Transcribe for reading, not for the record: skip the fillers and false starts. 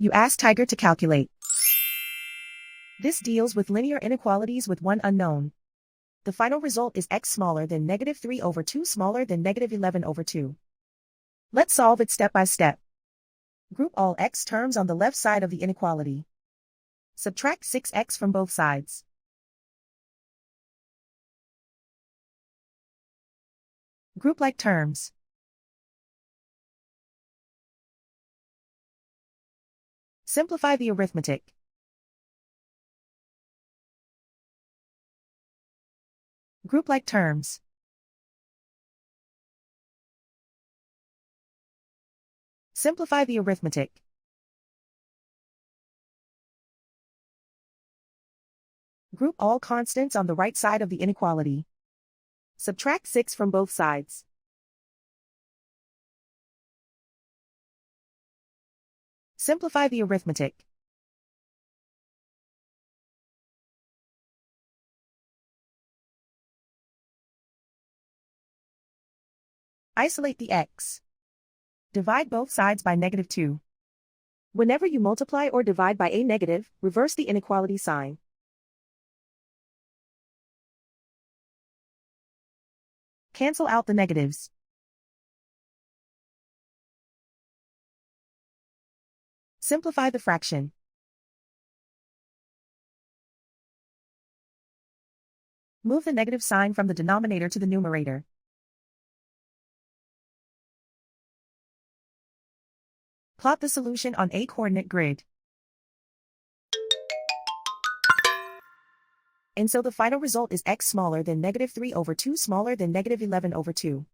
You ask Tiger to calculate. This deals with linear inequalities with one unknown. The final result is x smaller than -3/2 smaller than -11/2. Let's solve it step by step. Group all x terms on the left side of the inequality. Subtract 6x from both sides. Group like terms. Simplify the arithmetic. Group like terms. Simplify the arithmetic. Group all constants on the right side of the inequality. Subtract 6 from both sides. Simplify the arithmetic. Isolate the x. Divide both sides by -2. Whenever you multiply or divide by a negative, reverse the inequality sign. Cancel out the negatives. Simplify the fraction. Move the negative sign from the denominator to the numerator. Plot the solution on a coordinate grid. And so the final result is x smaller than -3/2 smaller than -11/2.